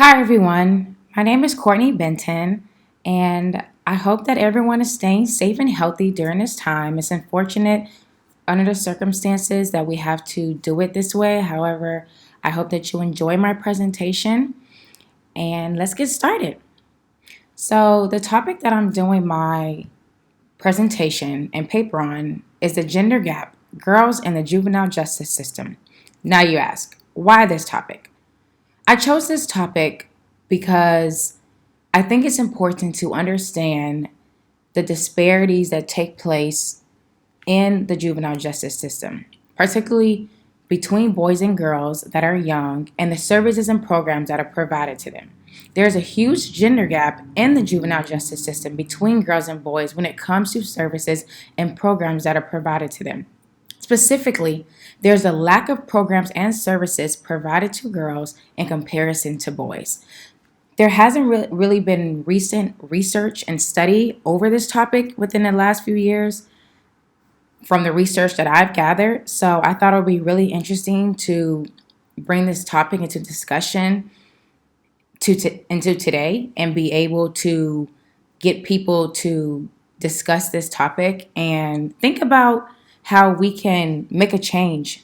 Hi, everyone. My name is Courtney Benton, and I hope that everyone is staying safe and healthy during this time. It's unfortunate under the circumstances that we have to do it this way. However, I hope that you enjoy my presentation, and let's get started. So, the topic that I'm doing my presentation and paper on is the gender gap, girls in the juvenile justice system. Now, you ask, why this topic? I chose this topic because I think it's important to understand the disparities that take place in the juvenile justice system, particularly between boys and girls that are young and the services and programs that are provided to them. There's a huge gender gap in the juvenile justice system between girls and boys when it comes to services and programs that are provided to them. Specifically, there's a lack of programs and services provided to girls in comparison to boys. There hasn't really been recent research and study over this topic within the last few years from the research that I've gathered. So I thought it would be really interesting to bring this topic into discussion into today and be able to get people to discuss this topic and think about how we can make a change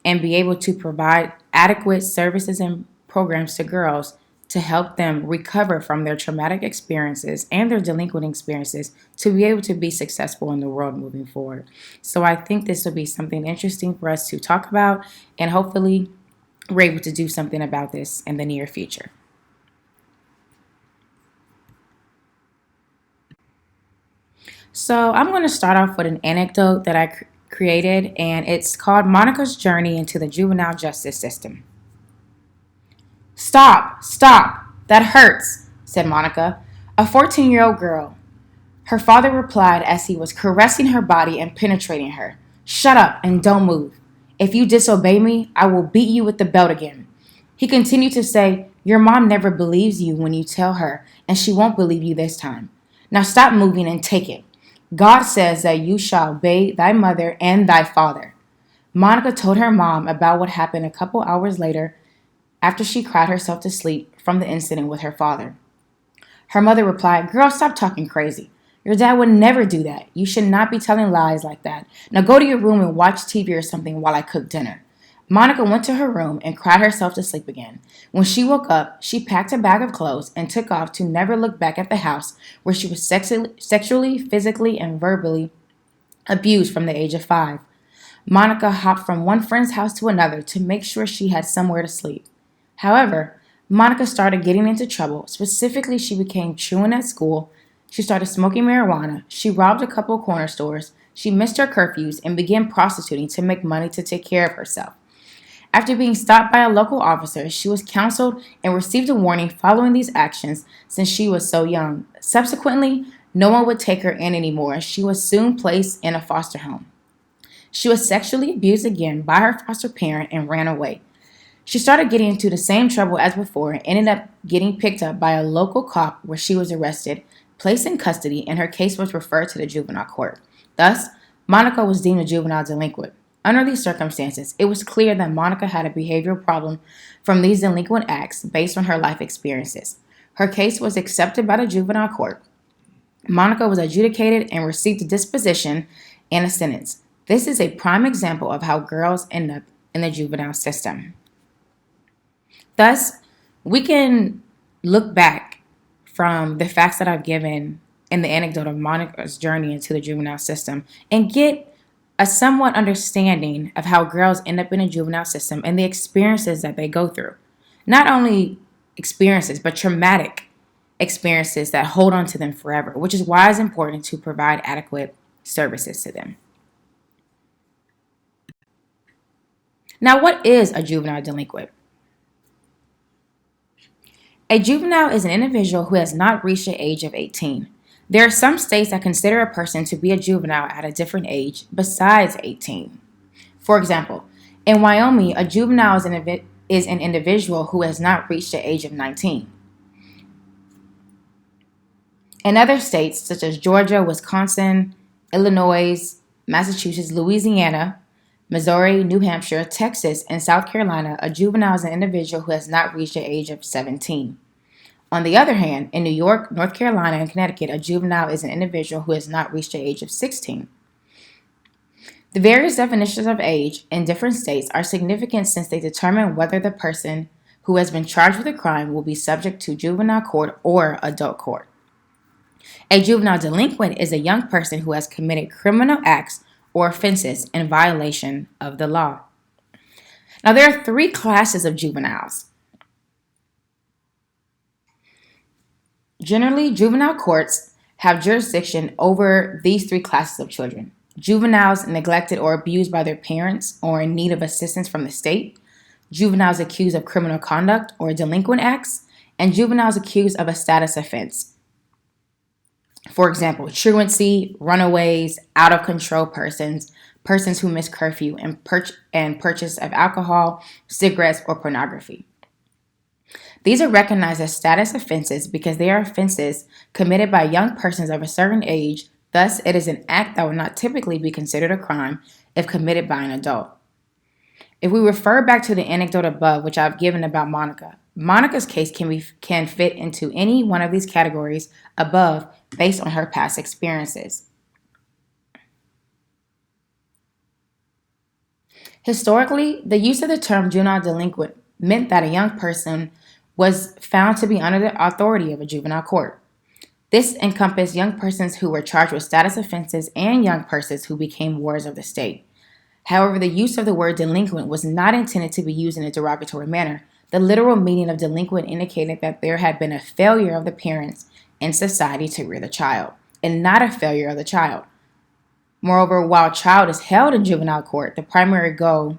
and be able to provide adequate services and programs to girls to help them recover from their traumatic experiences and their delinquent experiences to be able to be successful in the world moving forward. So I think this will be something interesting for us to talk about, and hopefully we're able to do something about this in the near future. So I'm going to start off with an anecdote that I created, and it's called Monica's Journey into the Juvenile Justice System. Stop, stop, that hurts, said Monica, a 14-year-old girl. Her father replied as he was caressing her body and penetrating her. Shut up and don't move. If you disobey me, I will beat you with the belt again. He continued to say, Your mom never believes you when you tell her, and she won't believe you this time. Now stop moving and take it. God says that you shall obey thy mother and thy father. Monica told her mom about what happened a couple hours later after she cried herself to sleep from the incident with her father. Her mother replied, Girl, stop talking crazy. Your dad would never do that. You should not be telling lies like that. Now go to your room and watch TV or something while I cook dinner. Monica went to her room and cried herself to sleep again. When she woke up, she packed a bag of clothes and took off to never look back at the house where she was sexually, physically, and verbally abused from the age of 5. Monica hopped from one friend's house to another to make sure she had somewhere to sleep. However, Monica started getting into trouble. Specifically, she became truant at school. She started smoking marijuana. She robbed a couple of corner stores. She missed her curfews and began prostituting to make money to take care of herself. After being stopped by a local officer, she was counseled and received a warning following these actions since she was so young. Subsequently, no one would take her in anymore. She was soon placed in a foster home. She was sexually abused again by her foster parent and ran away. She started getting into the same trouble as before and ended up getting picked up by a local cop where she was arrested, placed in custody, and her case was referred to the juvenile court. Thus, Monica was deemed a juvenile delinquent. Under these circumstances, it was clear that Monica had a behavioral problem from these delinquent acts based on her life experiences. Her case was accepted by the juvenile court. Monica was adjudicated and received a disposition and a sentence. This is a prime example of how girls end up in the juvenile system. Thus, we can look back from the facts that I've given in the anecdote of Monica's journey into the juvenile system and get a somewhat understanding of how girls end up in a juvenile system and the experiences that they go through. Not only experiences, but traumatic experiences that hold on to them forever, which is why it's important to provide adequate services to them. Now, what is a juvenile delinquent? A juvenile is an individual who has not reached the age of 18. There are some states that consider a person to be a juvenile at a different age besides 18. For example, in Wyoming, a juvenile is an individual who has not reached the age of 19. In other states, such as Georgia, Wisconsin, Illinois, Massachusetts, Louisiana, Missouri, New Hampshire, Texas, and South Carolina, a juvenile is an individual who has not reached the age of 17. On the other hand, in New York, North Carolina, and Connecticut, a juvenile is an individual who has not reached the age of 16. The various definitions of age in different states are significant since they determine whether the person who has been charged with a crime will be subject to juvenile court or adult court. A juvenile delinquent is a young person who has committed criminal acts or offenses in violation of the law. Now, there are three classes of juveniles. Generally, juvenile courts have jurisdiction over these three classes of children: juveniles neglected or abused by their parents or in need of assistance from the state, juveniles accused of criminal conduct or delinquent acts, and juveniles accused of a status offense. For example, truancy, runaways, out of control persons, persons who miss curfew, and purchase of alcohol, cigarettes, or pornography. These are recognized as status offenses because they are offenses committed by young persons of a certain age. Thus, it is an act that would not typically be considered a crime if committed by an adult. If we refer back to the anecdote above, which I've given about Monica, Monica's case can fit into any one of these categories above based on her past experiences. Historically, the use of the term juvenile delinquent meant that a young person was found to be under the authority of a juvenile court. This encompassed young persons who were charged with status offenses and young persons who became wards of the state. However, the use of the word delinquent was not intended to be used in a derogatory manner. The literal meaning of delinquent indicated that there had been a failure of the parents in society to rear the child, and not a failure of the child. Moreover, while a child is held in juvenile court, the primary goal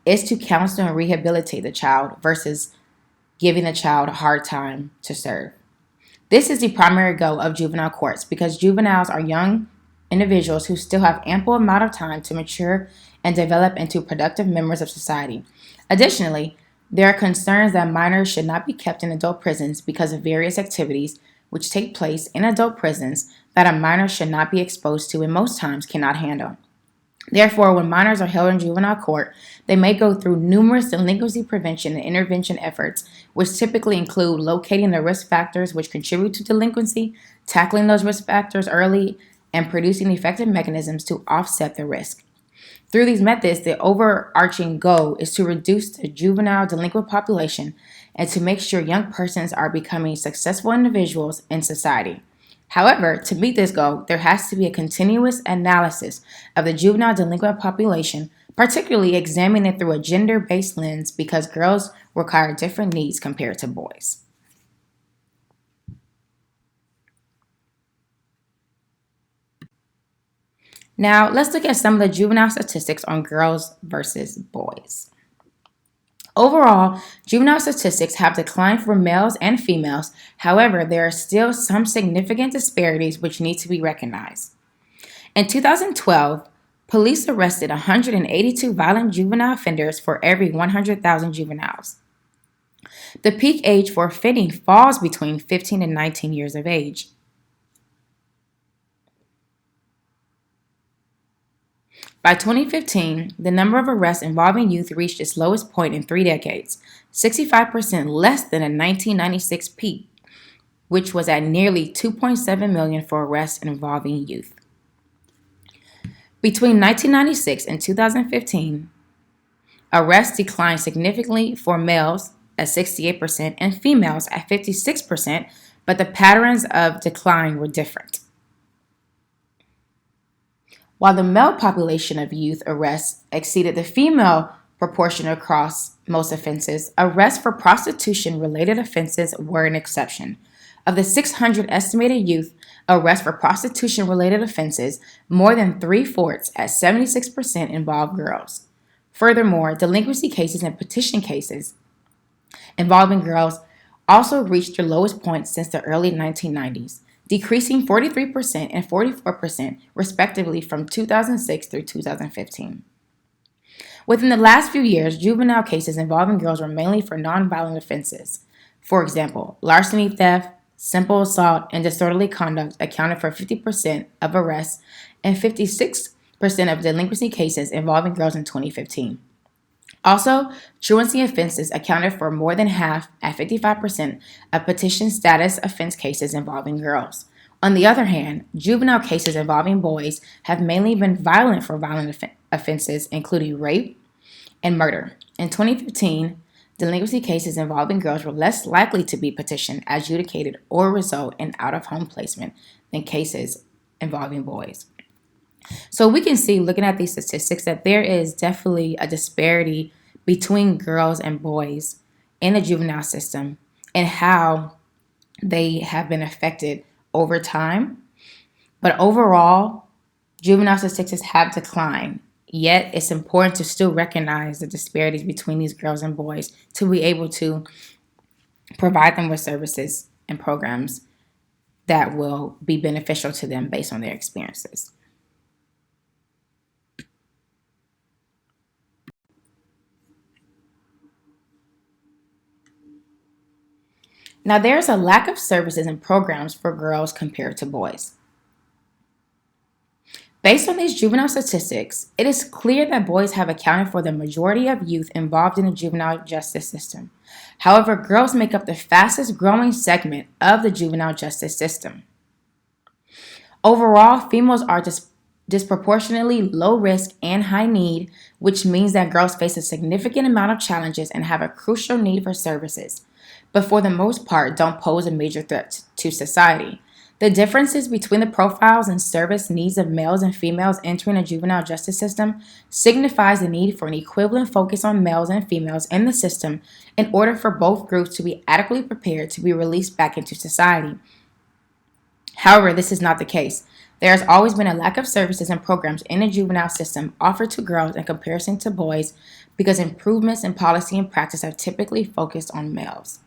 is to counsel and rehabilitate the child versus giving the child a hard time to serve. This is the primary goal of juvenile courts because juveniles are young individuals who still have ample amount of time to mature and develop into productive members of society. Additionally, there are concerns that minors should not be kept in adult prisons because of various activities which take place in adult prisons that a minor should not be exposed to and most times cannot handle. Therefore, when minors are held in juvenile court, they may go through numerous delinquency prevention and intervention efforts, which typically include locating the risk factors which contribute to delinquency, tackling those risk factors early, and producing effective mechanisms to offset the risk. Through these methods, the overarching goal is to reduce the juvenile delinquent population and to make sure young persons are becoming successful individuals in society. However, to meet this goal, there has to be a continuous analysis of the juvenile delinquent population, particularly examining it through a gender-based lens because girls require different needs compared to boys. Now, let's look at some of the juvenile statistics on girls versus boys. Overall, juvenile statistics have declined for males and females. However, there are still some significant disparities which need to be recognized. In 2012, police arrested 182 violent juvenile offenders for every 100,000 juveniles. The peak age for offending falls between 15 and 19 years of age. By 2015, the number of arrests involving youth reached its lowest point in 3 decades, 65% less than a 1996 peak, which was at nearly 2.7 million for arrests involving youth. Between 1996 and 2015, arrests declined significantly for males at 68% and females at 56%, but the patterns of decline were different. While the male population of youth arrests exceeded the female proportion across most offenses, arrests for prostitution-related offenses were an exception. Of the 600 estimated youth arrests for prostitution-related offenses, more than 3/4, at 76%, involved girls. Furthermore, delinquency cases and petition cases involving girls also reached their lowest point since the early 1990s, decreasing 43% and 44% respectively from 2006 through 2015. Within the last few years, juvenile cases involving girls were mainly for nonviolent offenses. For example, larceny, theft, simple assault, and disorderly conduct accounted for 50% of arrests and 56% of delinquency cases involving girls in 2015. Also, truancy offenses accounted for more than half, at 55%, of petition status offense cases involving girls. On the other hand, juvenile cases involving boys have mainly been violent for violent offenses, including rape and murder. In 2015, delinquency cases involving girls were less likely to be petitioned, adjudicated, or result in out-of-home placement than cases involving boys. So we can see, looking at these statistics, that there is definitely a disparity between girls and boys in the juvenile system and how they have been affected over time. But overall, juvenile statistics have declined. Yet it's important to still recognize the disparities between these girls and boys to be able to provide them with services and programs that will be beneficial to them based on their experiences. Now, there's a lack of services and programs for girls compared to boys. Based on these juvenile statistics, it is clear that boys have accounted for the majority of youth involved in the juvenile justice system. However, girls make up the fastest growing segment of the juvenile justice system. Overall, females are disproportionately low risk and high need, which means that girls face a significant amount of challenges and have a crucial need for services, but for the most part don't pose a major threat to society. The differences between the profiles and service needs of males and females entering the juvenile justice system signifies the need for an equivalent focus on males and females in the system in order for both groups to be adequately prepared to be released back into society. However, this is not the case. There has always been a lack of services and programs in the juvenile system offered to girls in comparison to boys because improvements in policy and practice have typically focused on males.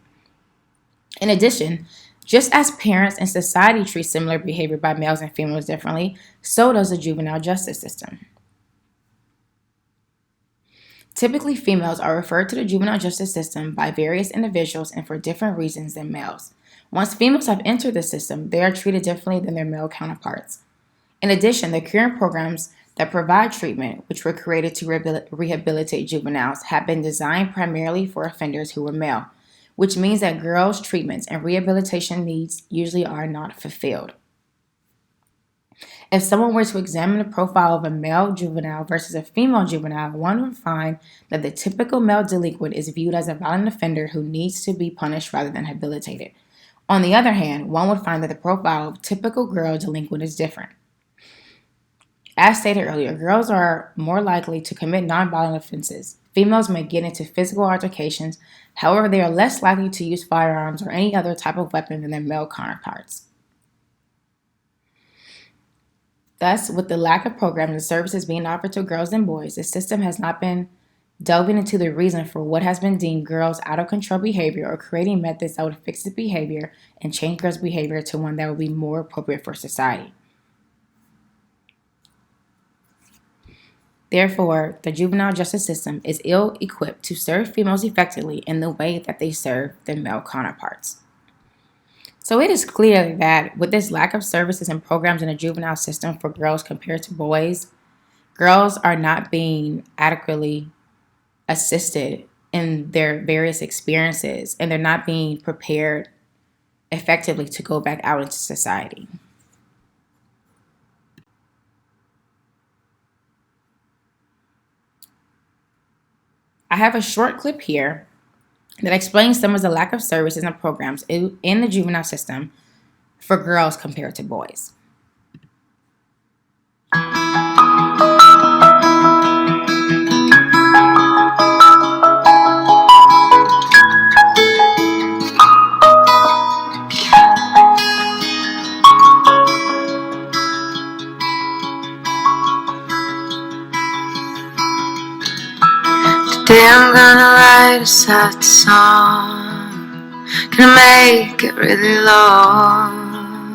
In addition, just as parents and society treat similar behavior by males and females differently, so does the juvenile justice system. Typically, females are referred to the juvenile justice system by various individuals and for different reasons than males. Once females have entered the system, they are treated differently than their male counterparts. In addition, the current programs that provide treatment, which were created to rehabilitate juveniles, have been designed primarily for offenders who were male, which means that girls' treatments and rehabilitation needs usually are not fulfilled. If someone were to examine the profile of a male juvenile versus a female juvenile, one would find that the typical male delinquent is viewed as a violent offender who needs to be punished rather than rehabilitated. On the other hand, one would find that the profile of typical girl delinquent is different. As stated earlier, girls are more likely to commit nonviolent offenses. Females may get into physical altercations, however, they are less likely to use firearms or any other type of weapon than their male counterparts. Thus, with the lack of programs and services being offered to girls and boys, the system has not been delving into the reason for what has been deemed girls' out-of-control behavior or creating methods that would fix the behavior and change girls' behavior to one that would be more appropriate for society. Therefore, the juvenile justice system is ill-equipped to serve females effectively in the way that they serve their male counterparts. So it is clear that with this lack of services and programs in the juvenile system for girls compared to boys, girls are not being adequately assisted in their various experiences, and they're not being prepared effectively to go back out into society. I have a short clip here that explains some of the lack of services and programs in the juvenile system for girls compared to boys. Today I'm gonna write a sad song, gonna make it really long,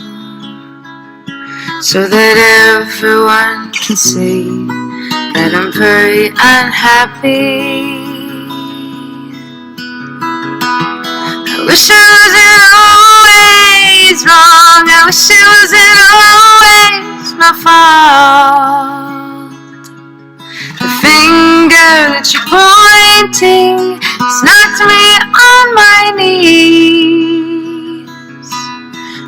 so that everyone can see that I'm very unhappy. I wish it wasn't always wrong, I wish it wasn't always my fault. that you're pointing has knocked me on my knees.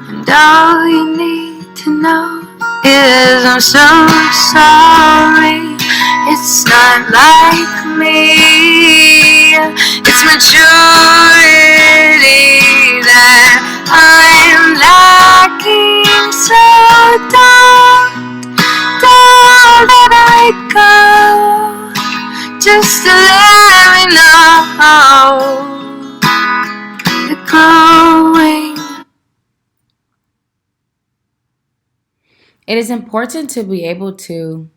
And all you need to know is I'm so sorry. It's not like me. It's maturity that I'm lacking. So don't let it go. Just to let me know you're growing. It is important to be able to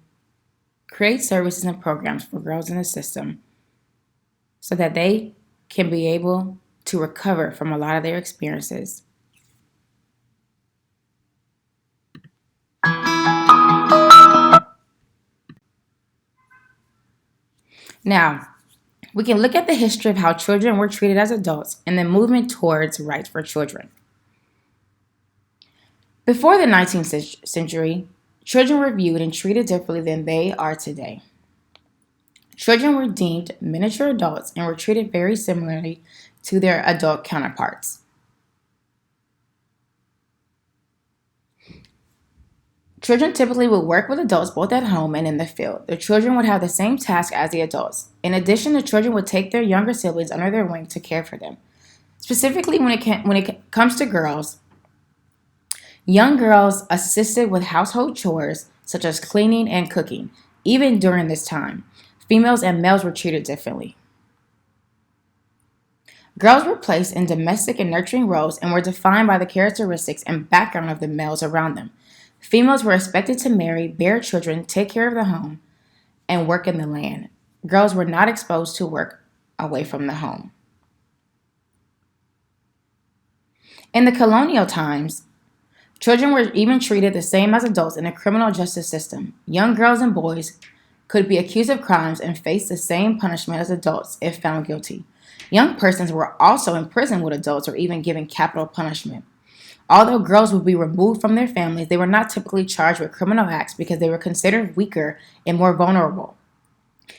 create services and programs for girls in the system so that they can be able to recover from a lot of their experiences. Now, we can look at the history of how children were treated as adults and the movement towards rights for children. Before the 19th century, children were viewed and treated differently than they are today. Children were deemed miniature adults and were treated very similarly to their adult counterparts. Children typically would work with adults both at home and in the field. The children would have the same task as the adults. In addition, the children would take their younger siblings under their wing to care for them. Specifically, when it comes to girls, young girls assisted with household chores such as cleaning and cooking. Even during this time, females and males were treated differently. Girls were placed in domestic and nurturing roles and were defined by the characteristics and background of the males around them. Females were expected to marry, bear children, take care of the home, and work in the land. Girls were not exposed to work away from the home. In the colonial times, children were even treated the same as adults in the criminal justice system. Young girls and boys could be accused of crimes and face the same punishment as adults if found guilty. Young persons were also imprisoned with adults or even given capital punishment. Although girls would be removed from their families, they were not typically charged with criminal acts because they were considered weaker and more vulnerable.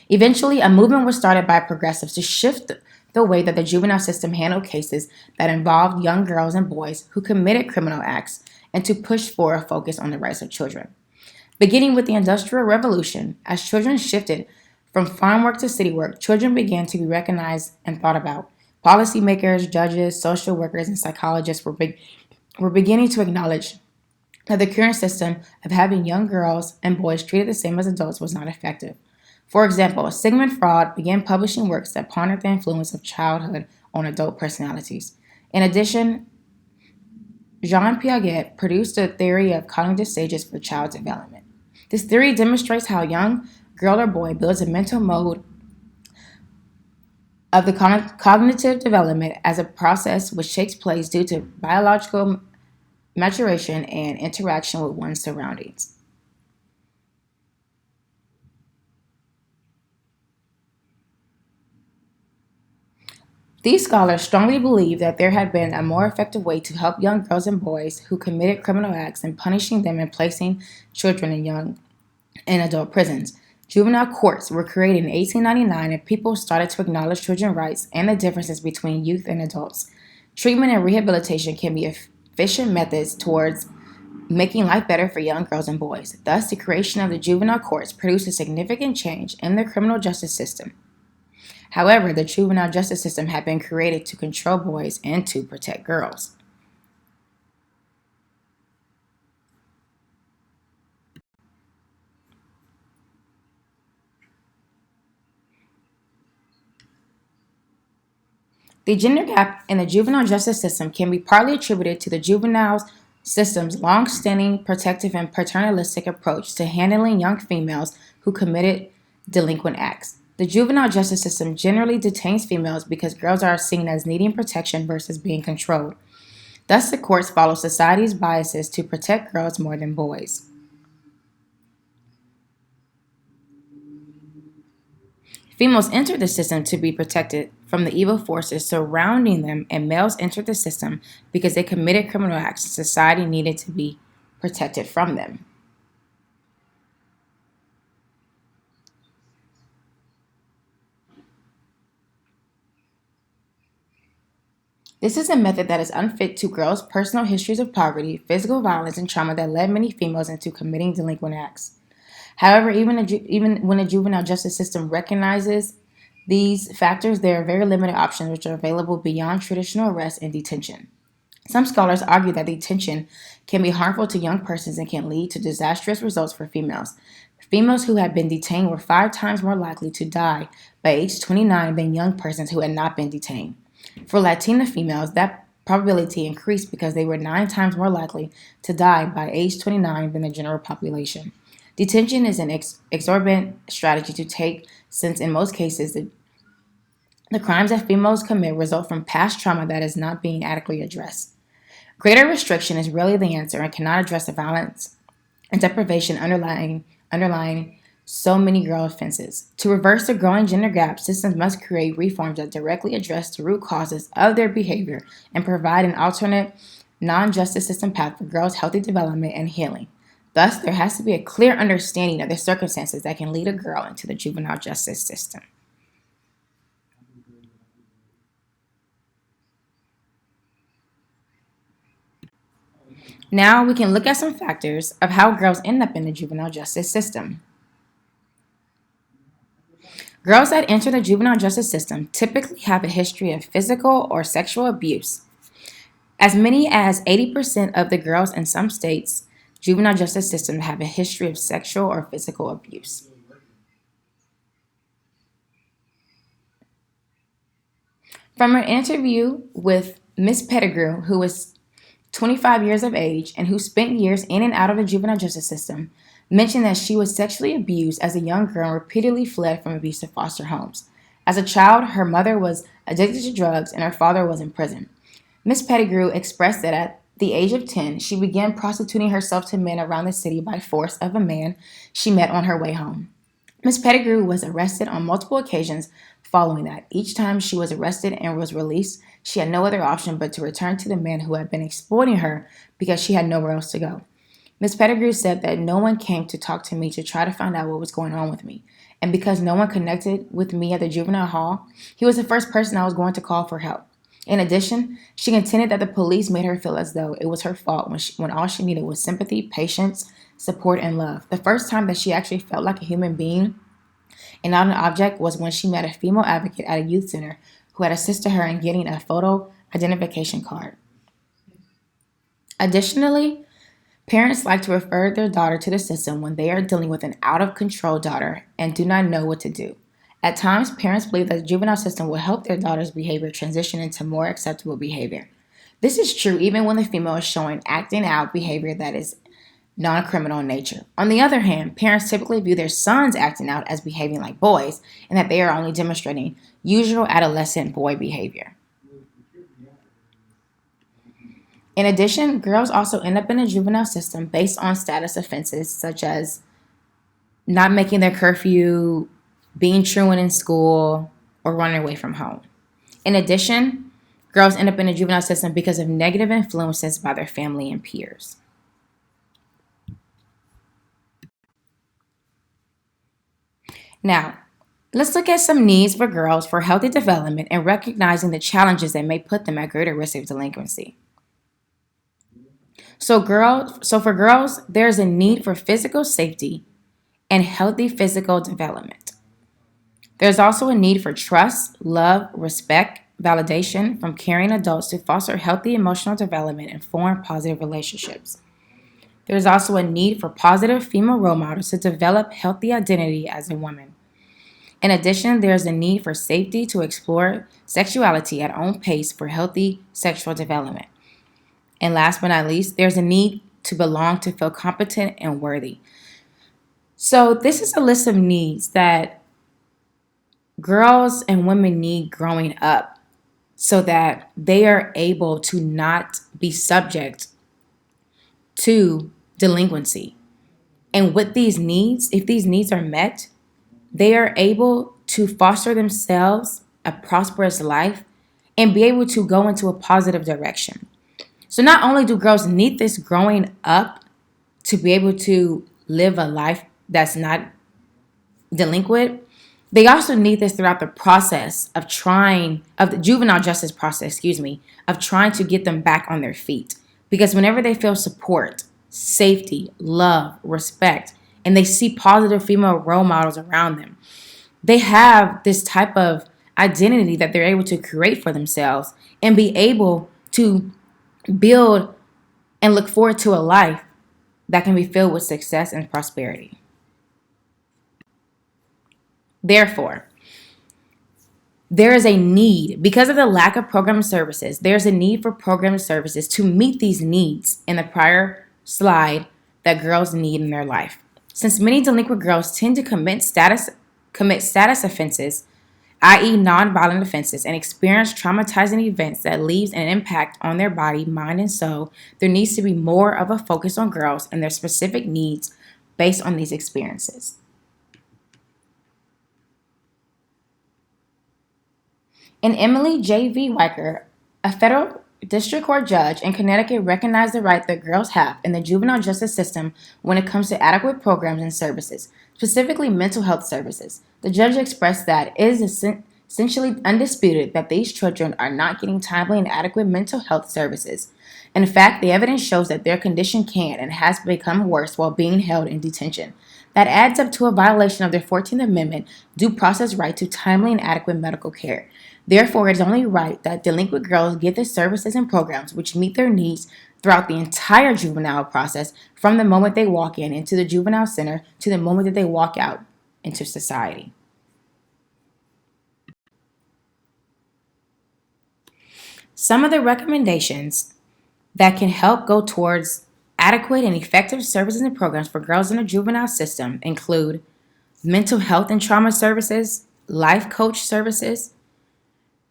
Eventually, a movement was started by progressives to shift the way that the juvenile system handled cases that involved young girls and boys who committed criminal acts and to push for a focus on the rights of children. Beginning with the Industrial Revolution, as children shifted from farm work to city work, children began to be recognized and thought about. Policymakers, judges, social workers, and psychologists were beginning to acknowledge that the current system of having young girls and boys treated the same as adults was not effective. For example, Sigmund Freud began publishing works that pondered the influence of childhood on adult personalities. In addition, Jean Piaget produced a theory of cognitive stages for child development. This theory demonstrates how a young girl or boy builds a mental mode of the cognitive development as a process which takes place due to biological maturation and interaction with one's surroundings. These scholars strongly believe that there had been a more effective way to help young girls and boys who committed criminal acts than punishing them and placing children in adult prisons. Juvenile courts were created in 1899 and people started to acknowledge children's rights and the differences between youth and adults. Treatment and rehabilitation can be efficient methods towards making life better for young girls and boys. Thus, the creation of the juvenile courts produced a significant change in the criminal justice system. However, the juvenile justice system had been created to control boys and to protect girls. The gender gap in the juvenile justice system can be partly attributed to the juvenile system's long-standing protective and paternalistic approach to handling young females who committed delinquent acts. The juvenile justice system generally detains females because girls are seen as needing protection versus being controlled. Thus, the courts follow society's biases to protect girls more than boys. Females entered the system to be protected from the evil forces surrounding them, and males entered the system because they committed criminal acts and society needed to be protected from them. This is a method that is unfit to girls' personal histories of poverty, physical violence, and trauma that led many females into committing delinquent acts. However, even when a juvenile justice system recognizes these factors, there are very limited options which are available beyond traditional arrest and detention. Some scholars argue that detention can be harmful to young persons and can lead to disastrous results for females. Females who had been detained were 5 times more likely to die by age 29 than young persons who had not been detained. For Latina females, that probability increased because they were 9 times more likely to die by age 29 than the general population. Detention is an exorbitant strategy to take since, in most cases, the crimes that females commit result from past trauma that is not being adequately addressed. Greater restriction is rarely the answer and cannot address the violence and deprivation underlying so many girl offenses. To reverse the growing gender gap, systems must create reforms that directly address the root causes of their behavior and provide an alternate, non-justice system path for girls' healthy development and healing. Thus, there has to be a clear understanding of the circumstances that can lead a girl into the juvenile justice system. Now we can look at some factors of how girls end up in the juvenile justice system. Girls that enter the juvenile justice system typically have a history of physical or sexual abuse. As many as 80% of the girls in some states' juvenile justice system have a history of sexual or physical abuse. From an interview with Miss Pettigrew, who was 25 years of age and who spent years in and out of the juvenile justice system, mentioned that she was sexually abused as a young girl and repeatedly fled from abusive foster homes. As a child, her mother was addicted to drugs and her father was in prison. Miss Pettigrew expressed that at the age of 10, she began prostituting herself to men around the city by force of a man she met on her way home. Miss Pettigrew was arrested on multiple occasions following that. Each time she was arrested and was released, she had no other option but to return to the man who had been exploiting her because she had nowhere else to go. Miss Pettigrew said that no one came to talk to me to try to find out what was going on with me. And because no one connected with me at the juvenile hall, he was the first person I was going to call for help. In addition, she contended that the police made her feel as though it was her fault when all she needed was sympathy, patience, support, and love. The first time that she actually felt like a human being and not an object was when she met a female advocate at a youth center who had assisted her in getting a photo identification card. Additionally, parents like to refer their daughter to the system when they are dealing with an out-of-control daughter and do not know what to do. At times, parents believe that the juvenile system will help their daughter's behavior transition into more acceptable behavior. This is true even when the female is showing acting out behavior that is non-criminal in nature. On the other hand, parents typically view their sons acting out as behaving like boys and that they are only demonstrating usual adolescent boy behavior. In addition, girls also end up in the juvenile system based on status offenses such as not making their curfew, being truant in school, or running away from home. In addition, girls end up in the juvenile system because of negative influences by their family and peers. Now, let's look at some needs for girls for healthy development and recognizing the challenges that may put them at greater risk of delinquency. So for girls, there's a need for physical safety and healthy physical development. There's also a need for trust, love, respect, validation from caring adults to foster healthy emotional development and form positive relationships. There's also a need for positive female role models to develop healthy identity as a woman. In addition, there's a need for safety to explore sexuality at own pace for healthy sexual development. And last but not least, there's a need to belong to feel competent and worthy. So this is a list of needs that girls and women need growing up so that they are able to not be subject to delinquency. And with these needs, if these needs are met, they are able to foster themselves a prosperous life and be able to go into a positive direction. So not only do girls need this growing up to be able to live a life that's not delinquent, They also need this throughout the process of the juvenile justice process, of trying to get them back on their feet. Because whenever they feel support, safety, love, respect, and they see positive female role models around them, they have this type of identity that they're able to create for themselves and be able to build and look forward to a life that can be filled with success and prosperity. Therefore, there is a need, because of the lack of program services, there's a need for program services to meet these needs in the prior slide that girls need in their life. Since many delinquent girls tend to commit status offenses, i.e. nonviolent offenses, and experience traumatizing events that leaves an impact on their body, mind, and soul, there needs to be more of a focus on girls and their specific needs based on these experiences. And Emily J.V. Weicker, a federal district court judge in Connecticut, recognized the right that girls have in the juvenile justice system when it comes to adequate programs and services, specifically mental health services. The judge expressed that it is essentially undisputed that these children are not getting timely and adequate mental health services. In fact, the evidence shows that their condition can and has become worse while being held in detention. That adds up to a violation of their 14th Amendment due process right to timely and adequate medical care. Therefore, it is only right that delinquent girls get the services and programs which meet their needs throughout the entire juvenile process, from the moment they walk in into the juvenile center to the moment that they walk out into society. Some of the recommendations that can help go towards adequate and effective services and programs for girls in the juvenile system include mental health and trauma services, life coach services.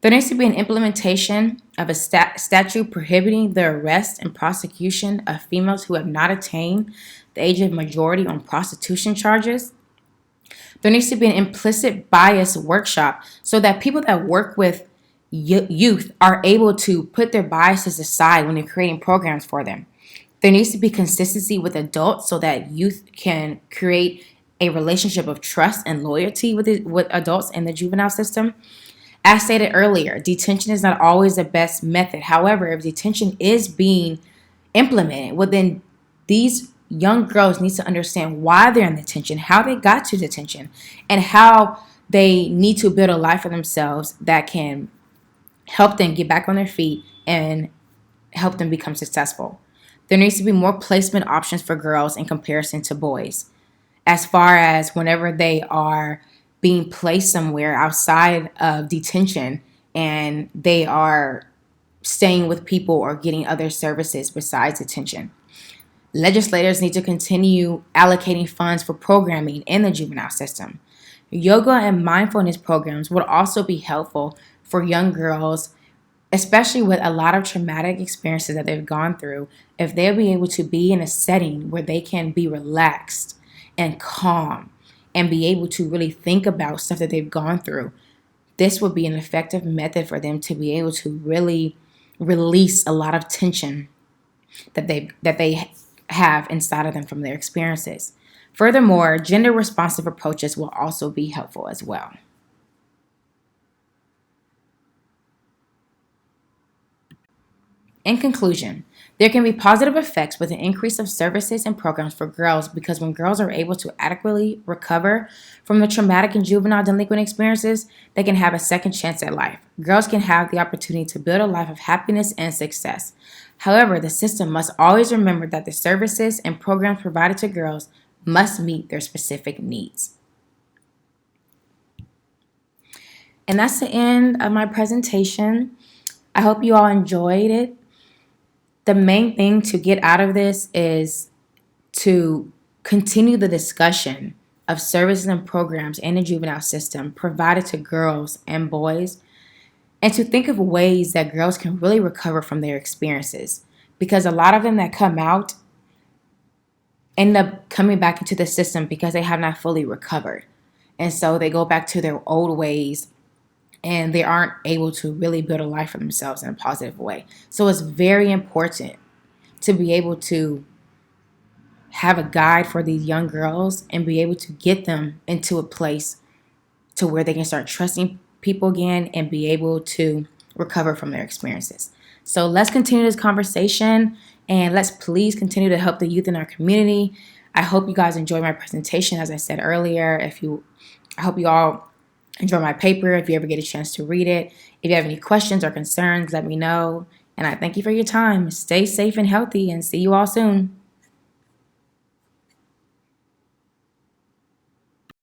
There needs to be an implementation of a statute prohibiting the arrest and prosecution of females who have not attained the age of majority on prostitution charges. There needs to be an implicit bias workshop so that people that work with youth are able to put their biases aside when they're creating programs for them. There needs to be consistency with adults so that youth can create a relationship of trust and loyalty with adults in the juvenile system. As stated earlier, detention is not always the best method. However, if detention is being implemented, well, then these young girls need to understand why they're in detention, how they got to detention, and how they need to build a life for themselves that can help them get back on their feet and help them become successful. There needs to be more placement options for girls in comparison to boys, as far as whenever they are being placed somewhere outside of detention and they are staying with people or getting other services besides detention. Legislators need to continue allocating funds for programming in the juvenile system. Yoga and mindfulness programs would also be helpful for young girls, especially with a lot of traumatic experiences that they've gone through. If they'll be able to be in a setting where they can be relaxed and calm and be able to really think about stuff that they've gone through, this would be an effective method for them to be able to really release a lot of tension that they have inside of them from their experiences. Furthermore, gender responsive approaches will also be helpful as well. In conclusion, there can be positive effects with an increase of services and programs for girls, because when girls are able to adequately recover from the traumatic and juvenile delinquent experiences, they can have a second chance at life. Girls can have the opportunity to build a life of happiness and success. However, the system must always remember that the services and programs provided to girls must meet their specific needs. And that's the end of my presentation. I hope you all enjoyed it. The main thing to get out of this is to continue the discussion of services and programs in the juvenile system provided to girls and boys, and to think of ways that girls can really recover from their experiences, because a lot of them that come out end up coming back into the system because they have not fully recovered, and so they go back to their old ways and they aren't able to really build a life for themselves in a positive way. So it's very important to be able to have a guide for these young girls and be able to get them into a place to where they can start trusting people again and be able to recover from their experiences. So let's continue this conversation, and let's please continue to help the youth in our community. I hope you guys enjoyed my presentation. As I said earlier, I hope you all enjoy my paper. If you ever get a chance to read it, if you have any questions or concerns, let me know. And I thank you for your time. Stay safe and healthy, and see you all soon.